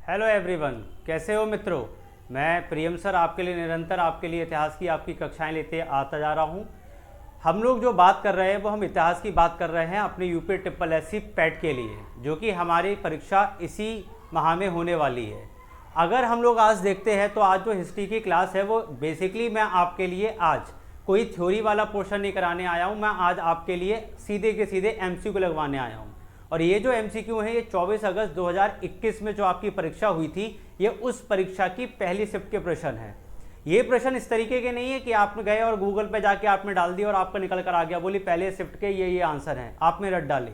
Hello everyone, कैसे हो मित्रों। मैं प्रियम सर आपके लिए निरंतर आपके लिए इतिहास की आपकी कक्षाएं लेते आता जा रहा हूं। हम लोग जो बात कर रहे हैं वो हम इतिहास की बात कर रहे हैं अपने यूपी ट्रिपल एससी पैट के लिए, जो कि हमारी परीक्षा इसी माह में होने वाली है। अगर हम लोग आज देखते हैं तो आज जो हिस्ट्री की क्लास है वो बेसिकली मैं आपके लिए आज कोई थ्योरी वाला पोर्शन नहीं कराने आया हूँ। मैं आज आपके लिए सीधे के सीधे एमसीक्यू लगवाने आया हूँ। और ये जो एमसीक्यू है ये 24 अगस्त 2021 में जो आपकी परीक्षा हुई थी, ये उस परीक्षा की पहली शिफ्ट के प्रश्न है। ये प्रश्न इस तरीके के नहीं है कि आप गए और गूगल पे जाके आपने डाल दिया और आपका निकल कर आ गया, बोली पहले शिफ्ट के ये आंसर हैं, आपने रट डाले।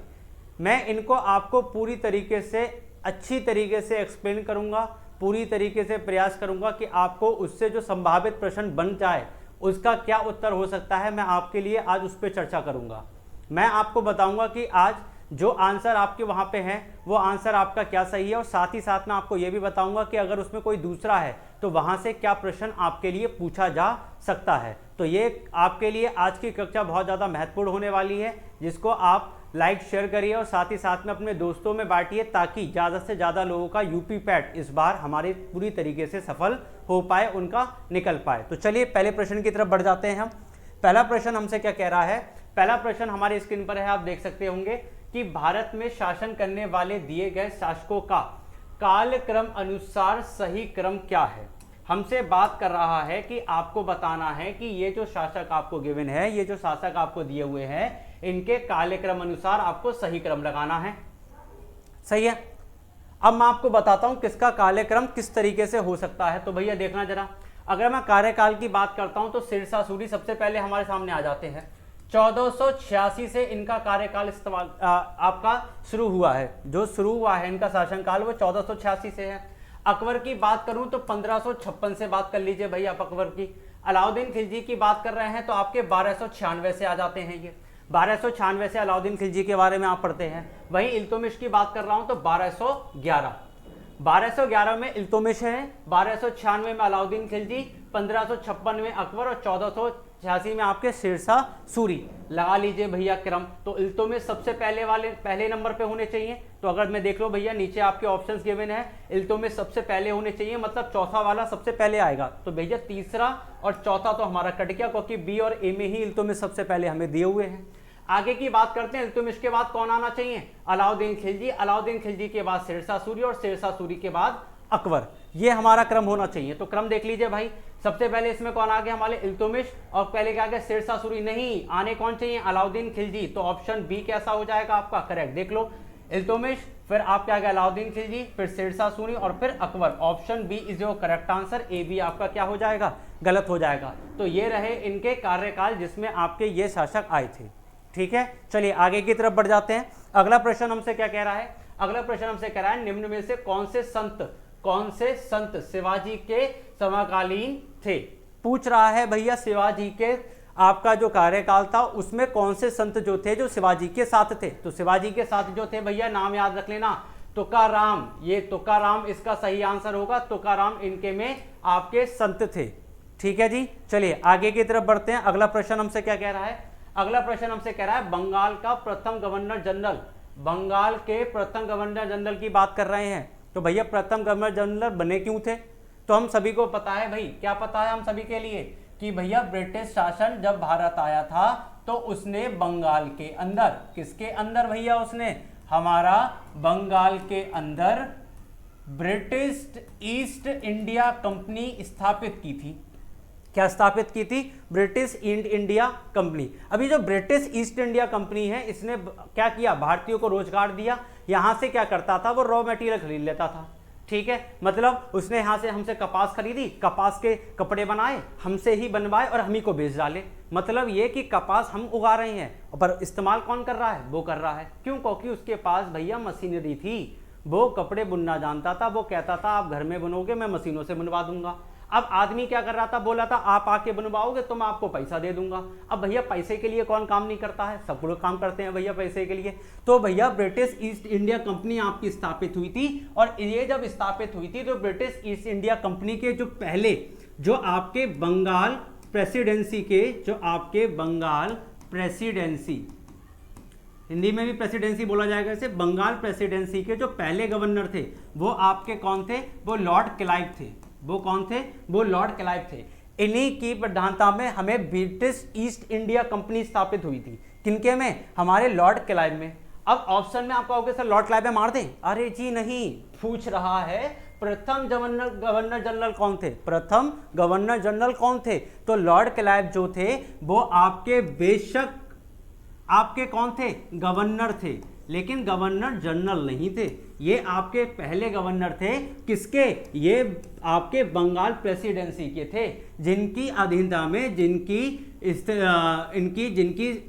मैं इनको आपको पूरी तरीके से अच्छी तरीके से एक्सप्लेन करूंगा, पूरी तरीके से प्रयास करूंगा कि आपको उससे जो संभावित प्रश्न बन जाए उसका क्या उत्तर हो सकता है, मैं आपके लिए आज उस पर चर्चा करूंगा। मैं आपको बताऊंगा कि आज जो आंसर आपके वहाँ पे हैं वो आंसर आपका क्या सही है, और साथ ही साथ मैं आपको ये भी बताऊंगा कि अगर उसमें कोई दूसरा है तो वहाँ से क्या प्रश्न आपके लिए पूछा जा सकता है। तो ये आपके लिए आज की कक्षा बहुत ज़्यादा महत्वपूर्ण होने वाली है, जिसको आप लाइक शेयर करिए और साथ ही साथ में अपने दोस्तों में बांटिए, ताकि ज़्यादा से ज़्यादा लोगों का यूपी पैट इस बार हमारे पूरी तरीके से सफल हो पाए, उनका निकल पाए। तो चलिए पहले प्रश्न की तरफ बढ़ जाते हैं हम। पहला प्रश्न हमसे क्या कह रहा है। पहला प्रश्न हमारे स्क्रीन पर है, आप देख सकते होंगे कि भारत में शासन करने वाले दिए गए शासकों का कालक्रम अनुसार सही क्रम क्या है। हमसे बात कर रहा है कि आपको बताना है कि ये जो शासक आपको गिवन है, ये जो शासक आपको दिए हुए हैं, इनके कालक्रम अनुसार आपको सही क्रम लगाना है। सही है। अब मैं आपको बताता हूं किसका कालक्रम किस तरीके से हो सकता है। तो भैया देखना जरा, अगर मैं कार्यकाल की बात करता हूं तो सिरसा सूरी सबसे पहले हमारे सामने आ जाते हैं। 1486 से इनका कार्यकाल इस्तेमाल आपका शुरू हुआ है। जो शुरू हुआ है इनका शासनकाल वो 1486 से है। अकबर की बात करूं तो 1556 से बात कर लीजिए भैया आप अकबर की। अलाउद्दीन खिलजी की बात कर रहे हैं तो आपके 1296 से आ जाते हैं। ये 1296 से अलाउद्दीन खिलजी के बारे में आप पढ़ते हैं। वहीं इल्तुतमिश की बात कर रहा हूं तो 1211 में इल्तुतमिश है, 1296 में अलाउद्दीन खिलजी, 1556 में अकबर और 1486 में आपके सिरसा सूरी। लगा लीजिए भैया क्रम। तो इल्तुतमिश सबसे पहले नंबर पे होने चाहिए। तो अगर मैं देख लो भैया नीचे आपके ऑप्शंस गिवन है, इल्तुतमिश सबसे पहले होने चाहिए, मतलब चौथा वाला सबसे पहले आएगा। तो भैया तीसरा और चौथा तो हमारा कट गया, क्योंकि बी और ए में ही इल्तुतमिश सबसे पहले हमें दिए हुए हैं। आगे की बात करते हैं, इल्तुतमिश के बाद कौन आना चाहिए, अलाउद्दीन खिलजी। अलाउद्दीन खिलजी के बाद सिरसा सूरी और सिरसा सूरी के बाद अकबर। ये हमारा क्रम होना चाहिए। तो क्रम देख लीजिए भाई, सबसे पहले इसमें कौन आ गया हमारे इल्तुतमिश, और पहले क्या गया सिरसा सूरी। नहीं, आने कौन चाहिए, अलाउद्दीन खिलजी। तो ऑप्शन बी कैसा हो जाएगा आपका करेक्ट, देख लो, इल्तुतमिश, फिर आप क्या गया अलाउद्दीन खिलजी, फिर सिरसा सूरी और फिर Akbar. Option B is your correct answer. A B आपका क्या हो जाएगा, गलत हो जाएगा। तो ये रहे इनके कार्यकाल जिसमें आपके ये शासक आए थे। ठीक है, चलिए आगे की तरफ बढ़ जाते हैं। अगला प्रश्न हमसे क्या कह रहा है, अगला प्रश्न हमसे कह रहा है निम्न में से कौन से संत शिवाजी के समकालीन थे। पूछ रहा है भैया शिवाजी के आपका जो कार्यकाल था उसमें कौन से संत जो थे जो शिवाजी के साथ थे। तो शिवाजी के साथ जो थे भैया नाम याद रख लेना, तुकाराम। ये तुकाराम इसका सही आंसर होगा। तुकाराम इनके में आपके संत थे। ठीक है जी, चलिए आगे की तरफ बढ़ते हैं। अगला प्रश्न हमसे क्या कह रहा है, अगला प्रश्न हमसे कह रहा है बंगाल का प्रथम गवर्नर जनरल, बंगाल के प्रथम गवर्नर जनरल की बात कर रहे हैं। तो भैया प्रथम गवर्नर जनरल बने क्यों थे। तो हम सभी को पता है भाई, क्या पता है हम सभी के लिए, कि भैया ब्रिटिश शासन जब भारत आया था तो उसने बंगाल के अंदर, किसके अंदर भैया, उसने हमारा बंगाल के अंदर ब्रिटिश ईस्ट इंडिया कंपनी स्थापित की थी। क्या स्थापित की थी, ब्रिटिश ईस्ट इंडिया कंपनी। अभी जो ब्रिटिश ईस्ट इंडिया कंपनी है इसने क्या किया, भारतीयों को रोजगार दिया। यहां से क्या करता था, वो रॉ मटेरियल खरीद लेता था। ठीक है, मतलब उसने यहां से हमसे कपास खरीदी, कपास के कपड़े बनाए, हमसे ही बनवाए और हम ही को बेच डाले। मतलब ये कि कपास हम उगा रहे हैं पर इस्तेमाल कौन कर रहा है, वो कर रहा है। क्यों, क्योंकि उसके पास भैया मशीनरी थी, वो कपड़े बुनना जानता था। वो कहता था आप घर में बुनोगे, मैं मशीनों से बुनवा दूंगा। अब आदमी क्या कर रहा था, बोला था आप आके बनवाओगे तो मैं आपको पैसा दे दूंगा। अब भैया पैसे के लिए कौन काम नहीं करता है, सब लोग काम करते हैं भैया पैसे के लिए। तो भैया ब्रिटिश ईस्ट इंडिया कंपनी आपकी स्थापित हुई थी, और ये जब स्थापित हुई थी तो ब्रिटिश ईस्ट इंडिया कंपनी के जो पहले जो आपके बंगाल प्रेसिडेंसी के, जो आपके बंगाल प्रेसिडेंसी हिंदी में भी प्रेसिडेंसी बोला जाएगा इसे। बंगाल प्रेसिडेंसी के जो पहले गवर्नर थे वो आपके कौन थे? वो लॉर्ड क्लाइव थे। वो कौन थे? वो लॉर्ड क्लाइव थे। इन्हीं की प्रधानता में हमें ब्रिटिश ईस्ट इंडिया कंपनी स्थापित हुई थी। किनके में? हमारे लॉर्ड क्लाइव में। अब ऑप्शन में आप कहोगे सर लॉर्ड क्लाइव में मार दें, अरे जी नहीं, पूछ रहा है प्रथम गवर्नर जनरल कौन थे? प्रथम गवर्नर जनरल कौन थे? तो लॉर्ड क्लाइव जो थे वो आपके बेशक आपके कौन थे? गवर्नर थे, लेकिन गवर्नर जनरल नहीं थे। ये आपके पहले गवर्नर थे। किसके? ये आपके बंगाल प्रेसिडेंसी के थे, जिनकी अधीनता में जिनकी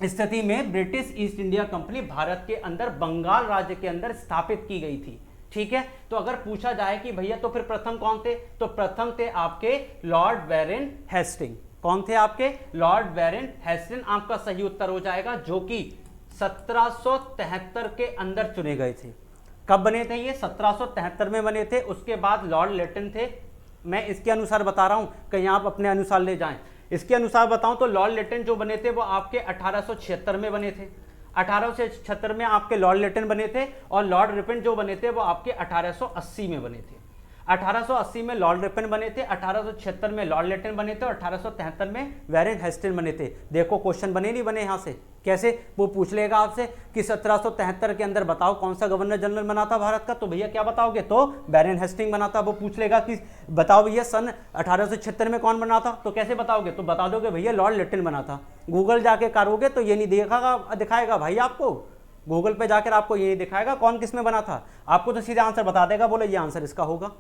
स्थिति में British east India company Bharat के अंदर बंगाल राज्य के अंदर स्थापित की गई थी। ठीक है, तो अगर पूछा जाए कि भैया तो फिर प्रथम कौन थे, तो प्रथम थे आपके लॉर्ड बैरन हेस्टिंग। कौन थे आपके? लॉर्ड बैरन हेस्टिंग आपका सही उत्तर हो जाएगा, जो कि 1773 के अंदर चुने गए थे। कब बने थे ये? 1773 में बने थे। उसके बाद लॉर्ड लिटन थे। मैं इसके अनुसार बता रहा हूं, कहीं आप अपने अनुसार ले जाएं। इसके अनुसार बताऊं तो लॉर्ड लिटन जो बने थे वो आपके 1876 में बने थे। 1876 में आपके लॉर्ड लिटन बने थे, और लॉर्ड रिपन जो बने थे वो आपके 1880 में बने थे। 1880 में लॉर्ड रिपन बने थे, 1876 में लॉर्ड लिटन बने थे, और 1873 में बैरन हेस्टिंग बने थे। देखो क्वेश्चन बने नहीं बने यहाँ से? कैसे? वो पूछ लेगा आपसे कि 1773 के अंदर बताओ कौन सा गवर्नर जनरल बना था भारत का, तो भैया क्या बताओगे? तो बैरन हेस्टिंग बना था। वो पूछ लेगा कि बताओ भैया सन 1876 में कौन बना था, तो कैसे बताओगे? तो बता दोगे भैया लॉर्ड लिटन बना था। गूगल जाके करोगे तो ये नहीं दिखाएगा भाई आपको। गूगल पे जाकर आपको ये दिखाएगा कौन किस में बना था, आपको तो सीधा आंसर बता देगा, बोले ये आंसर इसका होगा।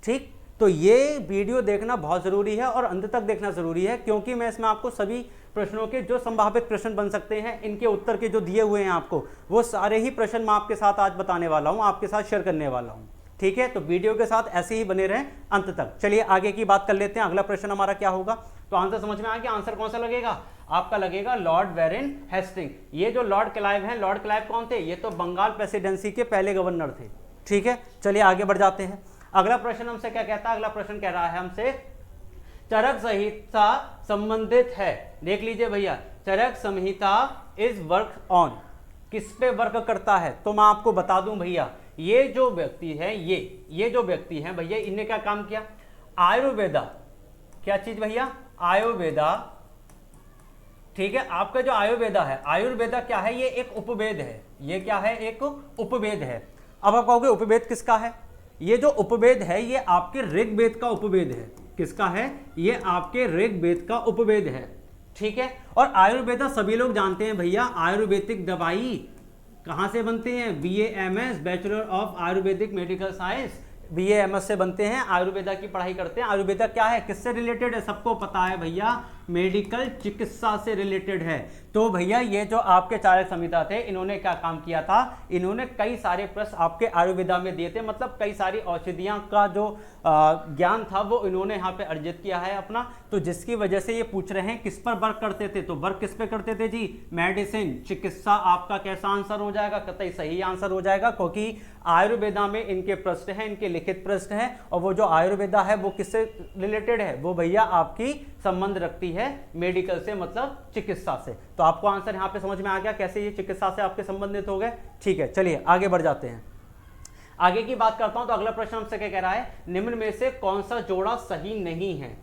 ठीक, तो ये वीडियो देखना बहुत ज़रूरी है और अंत तक देखना ज़रूरी है, क्योंकि मैं इसमें आपको सभी प्रश्नों के जो संभावित प्रश्न बन सकते हैं, इनके उत्तर के जो दिए हुए हैं आपको, वो सारे ही प्रश्न मैं आपके साथ आज बताने वाला हूँ, आपके साथ शेयर करने वाला हूँ। ठीक है, तो वीडियो के साथ ऐसे ही बने रहें अंत तक। चलिए आगे की बात कर लेते हैं। अगला प्रश्न हमारा क्या होगा? तो आंसर समझ में आ गया। आंसर कौन सा लगेगा? आपका लगेगा लॉर्ड बैरन हेस्टिंग। ये जो लॉर्ड क्लाइव हैं, लॉर्ड क्लाइव कौन थे? ये तो बंगाल प्रेसिडेंसी के पहले गवर्नर थे। ठीक है, चलिए आगे बढ़ जाते हैं। अगला प्रश्न हमसे क्या कहता है? अगला प्रश्न कह रहा है हमसे चरक संहिता संबंधित है। देख लीजिए भैया, चरक संहिता इज वर्क ऑन, किस पे वर्क करता है? तो मैं आपको बता दूं भैया, ये जो व्यक्ति है, ये जो व्यक्ति है भैया, इन्हें क्या काम किया? आयुर्वेदा। क्या चीज भैया? आयुर्वेदा। ठीक है, आपका जो आयुर्वेदा है, आयुर्वेदा क्या है? ये एक उपवेद है। ये क्या है? एक उपवेद है। अब आप कहोगे उपवेद किसका है? ये जो उपवेद है ये आपके ऋग्वेद का उपवेद है। किसका है? ये आपके ऋग्वेद का उपवेद है। ठीक है, और आयुर्वेदा सभी लोग जानते हैं भैया, आयुर्वेदिक दवाई कहां से बनते हैं? BAMS, bachelor of Ayurvedic medical science, BAMS से बनते हैं। आयुर्वेदा की पढ़ाई करते हैं। आयुर्वेदा क्या है? किससे रिलेटेड है? सबको पता है भैया, मेडिकल चिकित्सा से रिलेटेड है। तो भैया ये जो आपके चारक संहिता थे, इन्होंने क्या काम किया था? इन्होंने कई सारे प्रश्न आपके आयुर्वेदा में दिए थे, मतलब कई सारी औषधियां का जो ज्ञान था वो इन्होंने यहाँ पे अर्जित किया है अपना। तो जिसकी वजह से ये पूछ रहे हैं किस पर वर्क करते थे, तो वर्क किस पे करते थे जी? मेडिसिन, चिकित्सा। आपका कैसा आंसर हो जाएगा? कतई सही आंसर हो जाएगा, क्योंकि आयुर्वेदा में इनके प्रश्न हैं, इनके लिखित प्रश्न हैं, और वो जो आयुर्वेदा है वो किससे रिलेटेड है? वो भैया आपकी संबंध रखती है मेडिकल से, मतलब चिकित्सा से। तो आपको आंसर यहां पे समझ में आ गया कैसे ये चिकित्सा से आपके संबंधित हो गए। ठीक है, चलिए आगे बढ़ जाते हैं। आगे की बात करता हूं तो अगला प्रश्न हमसे क्या कह रहा है? निम्न में से कौन सा जोड़ा सही नहीं है?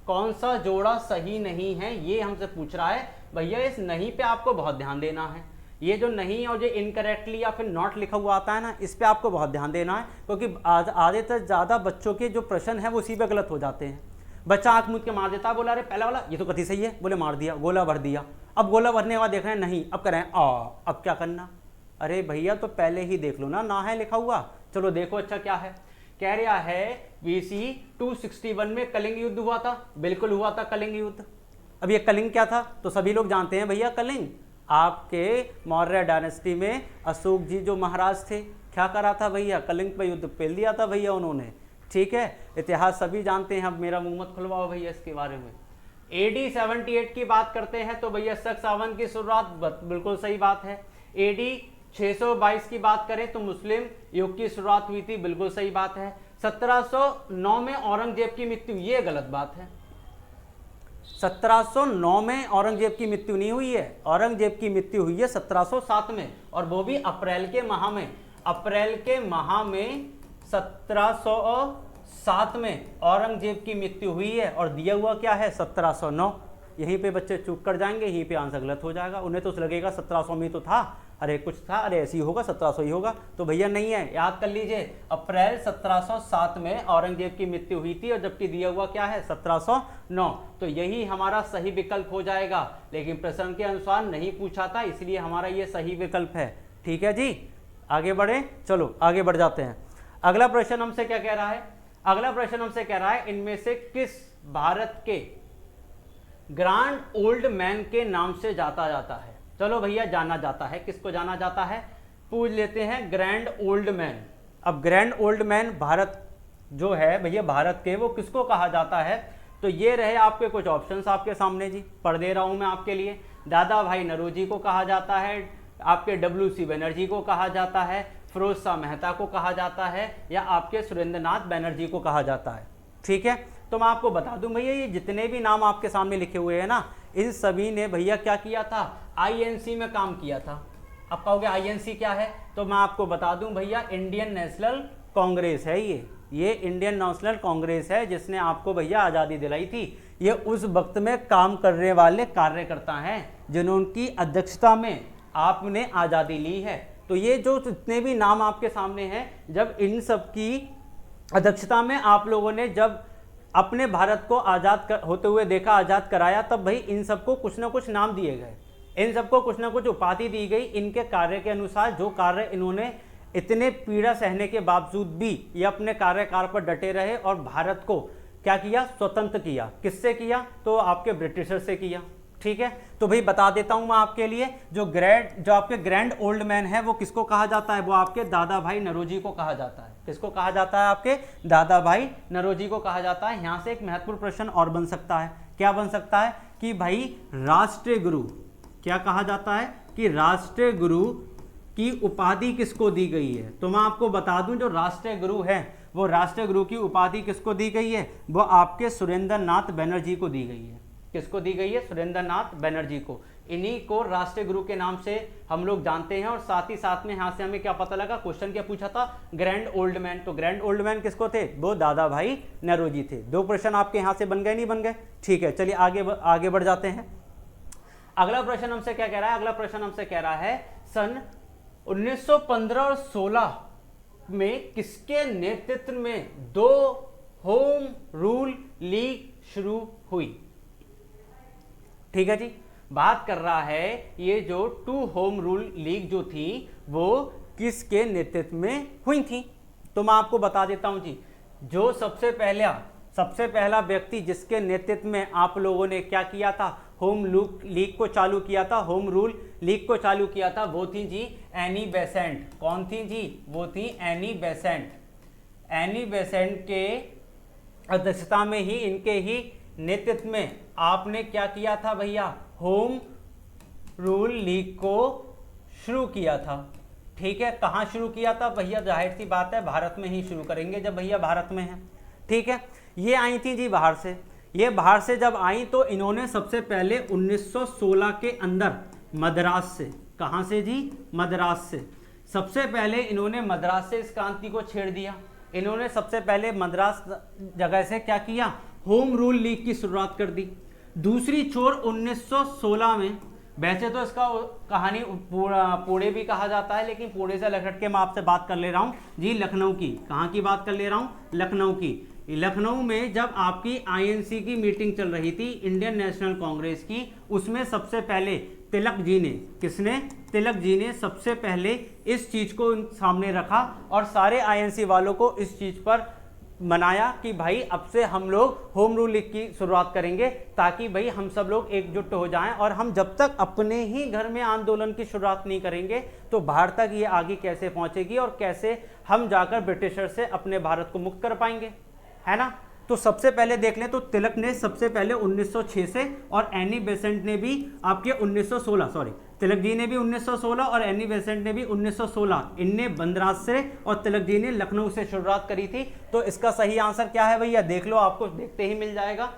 कौन सा जोड़ा सही नहीं है, ये हमसे पूछ रहा है भैया। इस नहीं पे आपको बहुत ध्यान देना है। ये जो नहीं और जो इनकरेक्टली या फिर नॉट लिखा हुआ आता है ना, इस पे आपको बहुत ध्यान देना है, क्योंकि आधे से ज्यादा बच्चों के जो प्रश्न है वो उसी पे गलत हो जाते हैं। बच्चा आंख मूंद के मार देता है, बोला अरे पहला वाला ये तो कथी सही है, बोले मार दिया, गोला भर दिया। अब गोला भरने के बाद देख रहे हैं नहीं, अब कह रहे हैं अब क्या करना? अरे भैया तो पहले ही देख लो ना है लिखा हुआ। चलो देखो अच्छा क्या है, कह रहा है BC 261 में कलिंग युद्ध हुआ था। बिल्कुल हुआ था कलिंग युद्ध। अब ये कलिंग क्या था? तो सभी लोग जानते हैं भैया, कलिंग आपके मौर्य डायनेस्टी में अशोक जी जो महाराज थे, क्या करा था भैया? कलिंग पर युद्ध पेल दिया था भैया उन्होंने। ठीक है, इतिहास सभी जानते हैं, अब मेरा मुंह मत खुलवाओ भैया इसके बारे में। AD 78 की बात करते हैं तो भैया शक सावन की शुरुआत बिल्कुल सही बात है। AD 622 की बात करें तो मुस्लिम युग की शुरुआत हुई थी, बिल्कुल सही बात है। 1709 में औरंगजेब की मृत्यु, ये गलत बात है। 1709 में औरंगजेब की मृत्यु नहीं हुई है, औरंगजेब की मृत्यु हुई है 1707 में, और वो भी अप्रैल के माह में। अप्रैल के माह में 1707 में औरंगजेब की मृत्यु हुई है, और दिया हुआ क्या है 1709। यहीं पे बच्चे चूक कर जाएंगे, यहीं पे आंसर गलत हो जाएगा। उन्हें तो लगेगा 1700 में तो था, अरे कुछ था, अरे ऐसे ही होगा 1700 ही होगा, तो भैया नहीं है, याद कर लीजिए। अप्रैल 1707 में औरंगजेब की मृत्यु हुई थी, और जबकि दिया हुआ क्या है 1709, तो यही हमारा सही विकल्प हो जाएगा। लेकिन प्रश्न के अनुसार नहीं पूछा था, इसलिए हमारा ये सही विकल्प है। ठीक है जी, आगे बढ़े, चलो आगे बढ़ जाते हैं। अगला प्रश्न हमसे क्या कह रहा है? अगला प्रश्न हमसे कह रहा है इनमें से किस भारत के ग्रैंड ओल्ड मैन के नाम से जाता जाता है? चलो भैया, जाना जाता है, किसको जाना जाता है पूछ लेते हैं, ग्रैंड ओल्ड मैन। अब ग्रैंड ओल्ड मैन भारत जो है भैया, भारत के, वो किसको कहा जाता है? तो ये रहे आपके कुछ ऑप्शंस आपके सामने जी, पढ़ दे रहा हूं मैं आपके लिए। दादा भाई नौरोजी को कहा जाता है, आपके WC बनर्जी को कहा जाता है, फिरोज शाह मेहता को कहा जाता है, या आपके सुरेंद्रनाथ बनर्जी को कहा जाता है। ठीक है, तो मैं आपको बता दूं भैया, ये जितने भी नाम आपके सामने लिखे हुए हैं ना, इन सभी ने भैया क्या किया था, INC में काम किया था। अब कहोगे INC क्या है? तो मैं आपको बता दूं भैया, इंडियन नेशनल कांग्रेस है ये इंडियन नेशनल कांग्रेस है, जिसने आपको भैया आज़ादी दिलाई थी। ये उस वक्त में काम करने वाले कार्यकर्ता हैं जिन्होंने अध्यक्षता में आपने आज़ादी ली है। तो ये जो जितने भी नाम आपके सामने हैं, जब इन सब की अध्यक्षता में आप लोगों ने जब अपने भारत को आज़ाद होते हुए देखा, आज़ाद कराया, तब भाई इन सबको कुछ ना कुछ नाम दिए गए, इन सबको कुछ ना कुछ उपाधि दी गई इनके कार्य के अनुसार। जो कार्य इन्होंने इतने पीड़ा सहने के बावजूद भी ये अपने कार्यकाल पर डटे रहे और भारत को क्या किया, स्वतंत्र किया। किससे किया? तो आपके ब्रिटिशर से किया। ठीक है, तो भाई बता देता हूं मैं आपके लिए, जो आपके ग्रैंड ओल्ड मैन है वो किसको कहा जाता है? वो आपके दादा भाई नौरोजी को कहा जाता है। किसको कहा जाता है? आपके दादा भाई नौरोजी को कहा जाता है। यहां से एक महत्वपूर्ण प्रश्न और बन सकता है, क्या बन सकता है कि भाई राष्ट्रीय गुरु, क्या कहा जाता है कि राष्ट्रीय गुरु की उपाधि किसको दी गई है? तो मैं आपको बता दूं, जो राष्ट्रीय गुरु है वो राष्ट्रीय गुरु की उपाधि किसको दी गई है? वो आपके सुरेंद्रनाथ बनर्जी को दी गई है। किसको दी गई है? सुरेंद्रनाथ बनर्जी को। इन्हीं को राष्ट्रीय गुरु के नाम से हम लोग जानते हैं। और साथ ही साथ में यहाँ से हमें क्या पता लगा, क्वेश्चन क्या पूछा था, ग्रैंड ओल्ड मैन। तो ग्रैंड ओल्ड मैन किसको थे? वो दादा भाई नौरोजी थे। दो प्रश्न आपके यहाँ से बन गए, नहीं बन गए? ठीक है, चलिए आगे बढ़ जाते हैं। अगला प्रश्न हमसे क्या कह रहा है? अगला प्रश्न हमसे कह रहा है सन 1915 और 16 में किसके नेतृत्व में 2 होम रूल लीग शुरू हुई? ठीक है जी, बात कर रहा है ये जो 2 होम रूल लीग जो थी वो किसके नेतृत्व में हुई थी? तो मैं आपको बता देता हूं जी, जो सबसे पहला व्यक्ति जिसके नेतृत्व में आप लोगों ने क्या किया था, होम लीग को चालू किया था, होम रूल लीग को चालू किया था, वो थी जी एनी बेसेंट। कौन थी जी? वो थी एनी बेसेंट। एनी बेसेंट के अध्यक्षता में ही, इनके ही नेतृत्व में आपने क्या किया था भैया, होम रूल लीग को शुरू किया था। ठीक है, कहाँ शुरू किया था भैया? जाहिर सी बात है भारत में ही शुरू करेंगे जब भैया भारत में है। ठीक है, ये आई थी जी बाहर से। ये बाहर से जब आई तो इन्होंने सबसे पहले 1916 के अंदर मद्रास से, कहाँ से जी? मद्रास से। सबसे पहले इन्होंने मद्रास से इस क्रांति को छेड़ दिया। इन्होंने सबसे पहले मद्रास जगह से क्या किया, होम रूल लीग की शुरुआत कर दी। दूसरी छोर 1916 में, वैसे तो इसका कहानी पुणे भी कहा जाता है, लेकिन पुणे से लखट के मैं आपसे बात कर ले रहा हूँ जी लखनऊ की। कहाँ की बात कर ले रहा हूँ? लखनऊ की। लखनऊ में जब आपकी INC की मीटिंग चल रही थी, इंडियन नेशनल कांग्रेस की, उसमें सबसे पहले तिलक जी ने, किसने? तिलक जी ने सबसे पहले इस चीज़ को सामने रखा और सारे INC वालों को इस चीज़ पर मनाया कि भाई अब से हम लोग होम रूल लीग की शुरुआत करेंगे, ताकि भाई हम सब लोग एकजुट हो जाएं। और हम जब तक अपने ही घर में आंदोलन की शुरुआत नहीं करेंगे तो बाहर तक ये आगे कैसे पहुंचेगी और कैसे हम जाकर ब्रिटिशर से अपने भारत को मुक्त कर पाएंगे, है ना? तो सबसे पहले देख लें तो तिलक ने सबसे पहले 1906 से, और एनी बेसेंट ने भी आपके 1916, सॉरी, तिलक जी ने भी 1916 और एनी बेसेंट ने भी 1916, इनने मद्रास से और तिलक जी ने लखनऊ से शुरुआत करी थी। तो इसका सही आंसर क्या है भैया? देख लो, आपको देखते ही मिल जाएगा।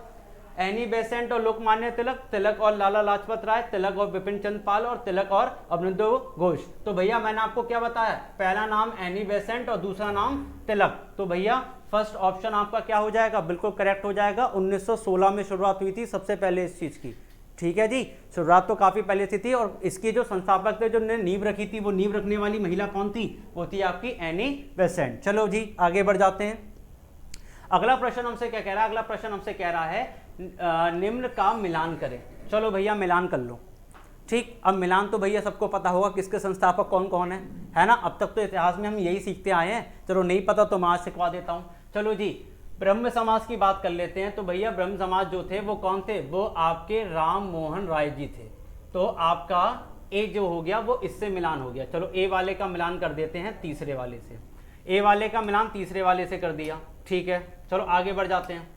एनी बेसेंट और लोकमान्य तिलक, तिलक और लाला लाजपत राय, तिलक और बिपिन चंद्र पाल और तिलक और अभिनंदन घोष। तो भैया मैंने आपको क्या बताया, पहला नाम एनी बेसेंट और दूसरा नाम तिलक। तो भैया फर्स्ट ऑप्शन आपका क्या हो जाएगा, बिल्कुल करेक्ट हो जाएगा। 1916 में शुरुआत हुई थी सबसे पहले इस चीज की। ठीक है जी, शुरुआत तो काफी पहले से थी और इसके जो संस्थापक थे, जो ने नींव रखी थी, वो नींव रखने वाली महिला कौन थी, वो थी आपकी एनी बेसेंट। चलो जी आगे बढ़ जाते हैं। अगला प्रश्न हमसे क्या कह रहा है, अगला प्रश्न हमसे कह रहा है निम्न का मिलान करें। चलो भैया मिलान कर लो। ठीक, अब मिलान तो भैया सबको पता होगा किसके संस्थापक कौन कौन है ना। अब तक तो इतिहास में हम यही सीखते आए हैं, चलो नहीं पता तो मैं आज सिखवा देता हूं। चलो जी ब्रह्म समाज की बात कर लेते हैं। तो भैया ब्रह्म समाज जो थे वो कौन थे, वो आपके राम मोहन राय जी थे। तो आपका ए जो हो गया वो इससे मिलान हो गया। चलो ए वाले का मिलान कर देते हैं तीसरे वाले से, ए वाले का मिलान तीसरे वाले से कर दिया। ठीक है, चलो आगे बढ़ जाते हैं,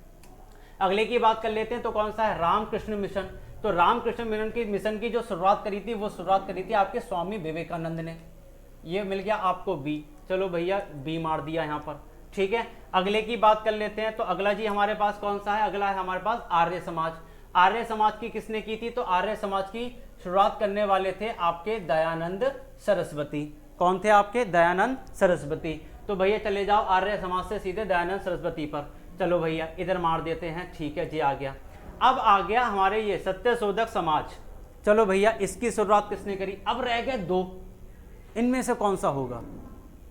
अगले की बात कर लेते हैं। तो कौन सा है, रामकृष्ण मिशन। तो रामकृष्ण मिशन की जो शुरुआत करी थी, वो शुरुआत करी थी आपके स्वामी विवेकानंद ने। ये मिल गया आपको बी। चलो भैया बी मार दिया यहाँ पर। ठीक है, अगले की बात कर लेते हैं। तो अगला जी हमारे पास कौन सा है, अगला है हमारे पास आर्य समाज। आर्य समाज की किसने की थी, तो आर्य समाज की शुरुआत करने वाले थे आपके दयानंद सरस्वती। कौन थे आपके, दयानंद सरस्वती। तो भैया चले जाओ आर्य समाज से सीधे दयानंद सरस्वती पर। चलो भैया इधर मार देते हैं। ठीक है जी, आ गया। अब आ गया हमारे ये सत्यशोधक समाज। चलो भैया इसकी शुरुआत किसने करी, अब रह गए दो, इनमें से कौन सा होगा।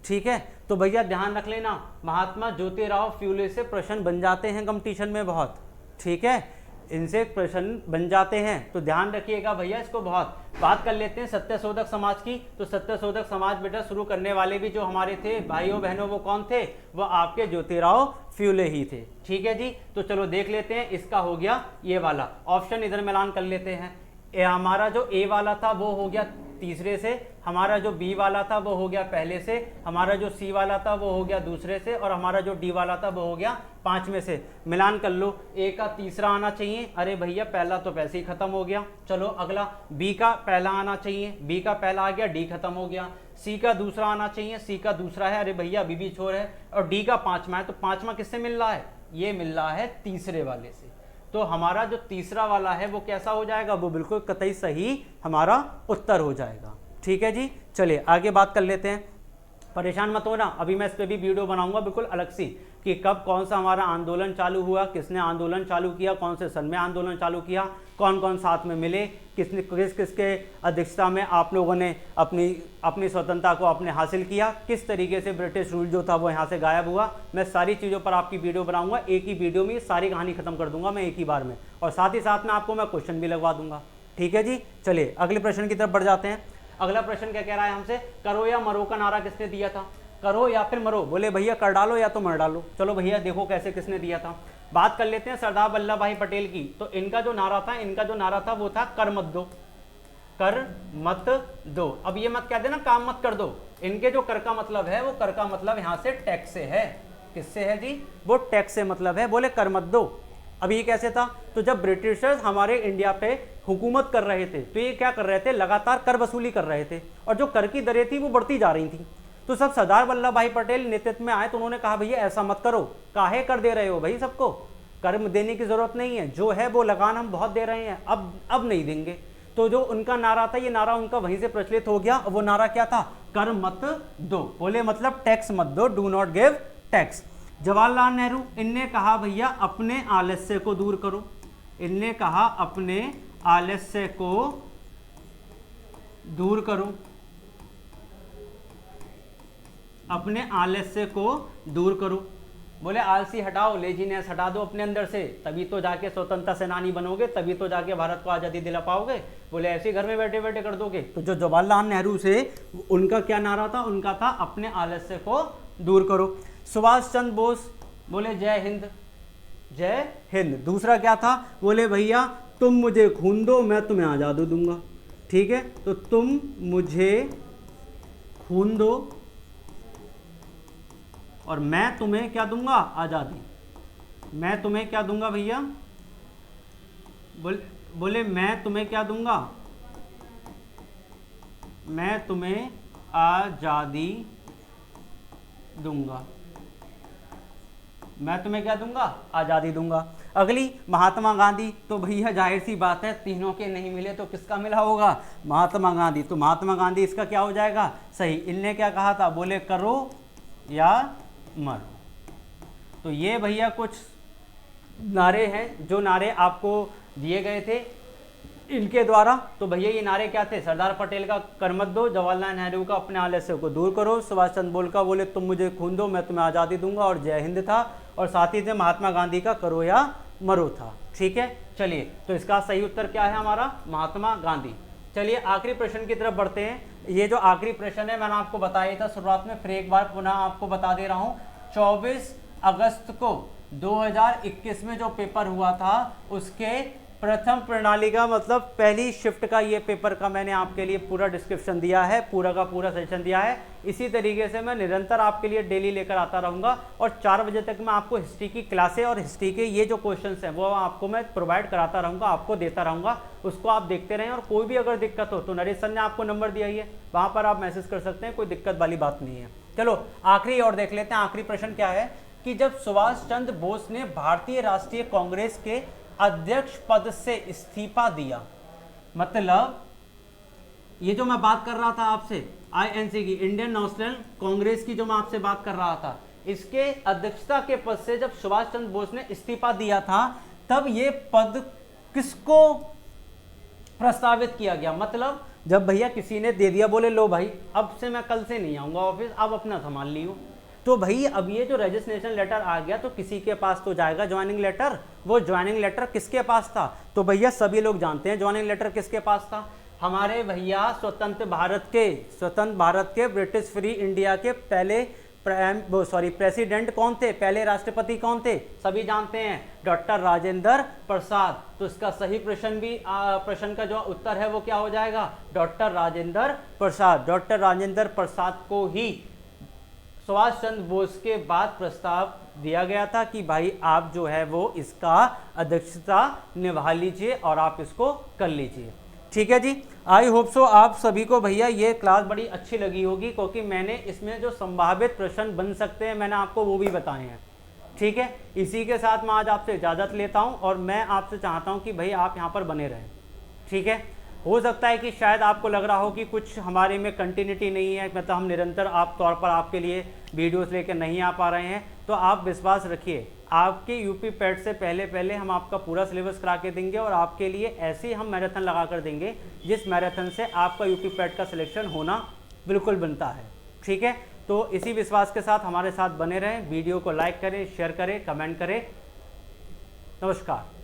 ठीक है, तो भैया ध्यान रख लेना, महात्मा ज्योतिराव फुले से प्रश्न बन जाते हैं कंपटीशन में बहुत। ठीक है, इनसे प्रश्न बन जाते हैं, तो ध्यान रखिएगा भैया इसको बहुत। बात कर लेते हैं सत्यशोधक समाज की। तो सत्यशोधक समाज बेटा शुरू करने वाले भी जो हमारे थे भाइयों बहनों, वो कौन थे, वो आपके ज्योतिराव फुले ही थे। ठीक है जी, तो चलो देख लेते हैं। इसका हो गया ये वाला ऑप्शन, इधर मिलान कर लेते हैं। हमारा जो ए वाला था वो हो गया तीसरे से, हमारा जो बी वाला था वो हो गया पहले से, हमारा जो सी वाला था वो हो गया दूसरे से, और हमारा जो डी वाला था वो हो गया पांचवें से। मिलान कर लो, ए का तीसरा आना चाहिए। अरे भैया पहला तो वैसे ही खत्म हो गया। चलो अगला, बी का पहला आना चाहिए, बी का पहला आ गया, डी खत्म हो गया। सी का दूसरा आना चाहिए, सी का दूसरा है, अरे भैया अभी भी छोर है। और डी का पांचवा है, तो पांचवा किससे मिल रहा है, ये मिल रहा है तीसरे वाले से। तो हमारा जो तीसरा वाला है वो कैसा हो जाएगा, वो बिल्कुल कतई सही हमारा उत्तर हो जाएगा। ठीक है जी, चलिए आगे बात कर लेते हैं। परेशान मत होना, अभी मैं इस पर भी वीडियो बनाऊंगा बिल्कुल अलग सी, कि कब कौन सा हमारा आंदोलन चालू हुआ, किसने आंदोलन चालू किया, कौन से सन में आंदोलन चालू किया, कौन कौन साथ में मिले, किसके अध्यक्षता में आप लोगों ने अपनी स्वतंत्रता को आपने हासिल किया, किस तरीके से ब्रिटिश रूल जो था वो यहाँ से गायब हुआ। मैं सारी चीज़ों पर आपकी वीडियो बनाऊंगा, एक ही वीडियो में सारी कहानी खत्म कर दूंगा मैं एक ही बार में, और साथ ही साथ में आपको मैं क्वेश्चन भी लगवा दूंगा। ठीक है जी, चलिए अगले प्रश्न की तरफ बढ़ जाते हैं। अगला प्रश्न क्या कह रहा है हमसे, करो या मरो का नारा किसने दिया था, करो या फिर मरो। बोले भैया कर डालो या तो मर डालो। चलो भैया देखो कैसे किसने दिया था। बात कर लेते हैं सरदार वल्लभ भाई पटेल की। तो इनका जो नारा था वो था कर मत दो, कर मत दो। अब ये मत कह देना काम मत कर दो, इनके जो कर का मतलब है, वो कर का मतलब यहाँ से टैक्स से है। किससे है जी, वो टैक्स से मतलब है। बोले कर मत दो। अब ये कैसे था, तो जब ब्रिटिशर्स हमारे इंडिया पे हुकूमत कर रहे थे, तो ये क्या कर रहे थे, लगातार कर वसूली कर रहे थे, और जो कर की दरें थी वो बढ़ती जा रही थी। तो सब सरदार वल्लभ भाई पटेल नेतृत्व में आए, तो उन्होंने कहा भैया ऐसा मत करो, काहे कर दे रहे हो भाई, सबको कर देने की जरूरत नहीं है, जो है वो लगान हम बहुत दे रहे हैं, अब नहीं देंगे। तो जो उनका नारा था, ये नारा उनका वहीं से प्रचलित हो गया। वो नारा क्या था, कर मत दो। बोले मतलब टैक्स मत दो, do not give tax. Jawaharlal Nehru, इनने कहा भैया अपने आलस्य को दूर करो, इनने कहा अपने आलस्य को दूर करो, अपने आलस्य को दूर करो। बोले आलसी हटाओ, लेजीनेस हटा दो अपने अंदर से, तभी तो जाके स्वतंत्रता सेनानी बनोगे, तभी तो जाके भारत को आज़ादी दिला पाओगे। बोले ऐसे घर में बैठे बैठे कर दोगे। तो जो जवाहरलाल नेहरू से, उनका क्या नारा था, उनका था अपने आलस्य को दूर करो। सुभाष चंद्र बोस, बोले जय हिंद, जय हिंद। दूसरा क्या था, बोले भैया तुम मुझे खून दो, मैं तुम्हें आज़ादी दूंगा। ठीक है, तो तुम मुझे खून दो और मैं तुम्हें क्या दूंगा, आज़ादी। मैं तुम्हें क्या दूंगा भैया, बोले मैं तुम्हें क्या दूंगा, मैं तुम्हें आज़ादी दूंगा। मैं तुम्हें क्या दूंगा, आज़ादी दूंगा। अगली महात्मा गांधी, तो भैया जाहिर सी बात है तीनों के नहीं मिले तो किसका मिला होगा, महात्मा गांधी। तो महात्मा गांधी इसका क्या हो जाएगा, सही। इनने क्या कहा था, बोले करो या मरो। तो ये भैया कुछ नारे हैं जो नारे आपको दिए गए थे इनके द्वारा। तो भैया ये नारे क्या थे, सरदार पटेल का कर मत दो, जवाहरलाल नेहरू का अपने आलस्य को दूर करो, सुभाष चंद्र बोस का बोले तुम मुझे खून दो मैं तुम्हें आज़ादी दूंगा और जय हिंद था, और साथ ही से महात्मा गांधी का करो या मरो था। ठीक है, चलिए तो इसका सही उत्तर क्या है हमारा, महात्मा गांधी। चलिए आखिरी प्रश्न की तरफ बढ़ते हैं। ये जो आखिरी प्रश्न है मैंने आपको बताया था शुरुआत में, फिर एक बार पुनः आपको बता दे रहा हूँ। 24 अगस्त को 2021 में जो पेपर हुआ था उसके प्रथम प्रणाली का मतलब पहली शिफ्ट का ये पेपर का मैंने आपके लिए पूरा डिस्क्रिप्शन दिया है, पूरा का पूरा सेशन दिया है। इसी तरीके से मैं निरंतर आपके लिए डेली लेकर आता रहूँगा और 4 बजे तक मैं आपको हिस्ट्री की क्लासें और हिस्ट्री के ये जो क्वेश्चंस हैं वो आपको मैं प्रोवाइड कराता रहूँगा, आपको देता रहूँगा, उसको आप देखते रहें। और कोई भी अगर दिक्कत हो तो नरेश सर ने आपको नंबर दिया ही है, वहाँ पर आप मैसेज कर सकते हैं, कोई दिक्कत वाली बात नहीं है। चलो आखिरी और देख लेते हैं। आखिरी प्रश्न क्या है कि जब सुभाष चंद्र बोस ने भारतीय राष्ट्रीय कांग्रेस के अध्यक्ष पद से इस्तीफा दिया, मतलब ये जो मैं बात कर रहा था आपसे आईएनसी की, इंडियन नेशनल कांग्रेस की जो मैं आपसे बात कर रहा था, इसके अध्यक्षता के पद से जब सुभाष चंद्र बोस ने इस्तीफा दिया था तब ये पद किसको प्रस्तावित किया गया। मतलब जब भैया किसी ने दे दिया, बोले लो भाई अब से मैं कल से नहीं आऊंगा ऑफिस, अब अपना संभाल लियो, तो भाई अब ये जो रजिस्ट्रेशन लेटर आ गया तो किसी के पास तो जाएगा ज्वाइनिंग लेटर। वो ज्वाइनिंग लेटर किसके पास था, तो भैया सभी लोग जानते हैं ज्वाइनिंग लेटर किसके पास था, हमारे भैया स्वतंत्र भारत के ब्रिटिश फ्री इंडिया के पहले प्रेसिडेंट कौन थे, पहले राष्ट्रपति कौन थे, सभी जानते हैं, डॉक्टर राजेंद्र प्रसाद। तो इसका सही प्रश्न का जो उत्तर है वो क्या हो जाएगा, डॉक्टर राजेंद्र प्रसाद। डॉक्टर राजेंद्र प्रसाद को ही सुभाष चंद्र बोस के बाद प्रस्ताव दिया गया था कि भाई आप जो है वो इसका अध्यक्षता निभा लीजिए और आप इसको कर लीजिए। ठीक है जी, आई होप सो आप सभी को भैया ये क्लास बड़ी अच्छी लगी होगी, क्योंकि मैंने इसमें जो संभावित प्रश्न बन सकते हैं मैंने आपको वो भी बताए हैं। ठीक है, इसी के साथ मैं आज आपसे इजाज़त लेता हूं और मैं आपसे चाहता हूं कि भाई आप यहाँ पर बने रहें। ठीक है, हो सकता है कि शायद आपको लग रहा हो कि कुछ हमारे में कंटिन्यूटी नहीं है, मतलब हम निरंतर आप तौर पर आपके लिए वीडियोस लेकर नहीं आ पा रहे हैं, तो आप विश्वास रखिए आपके यूपी पैट से पहले हम आपका पूरा सिलेबस करा के देंगे और आपके लिए ऐसे हम मैराथन लगा कर देंगे जिस मैराथन से आपका यूपी पैट का सिलेक्शन होना बिल्कुल बनता है। ठीक है, तो इसी विश्वास के साथ हमारे साथ बने रहें, वीडियो को लाइक करें, शेयर करें, कमेंट करें। नमस्कार।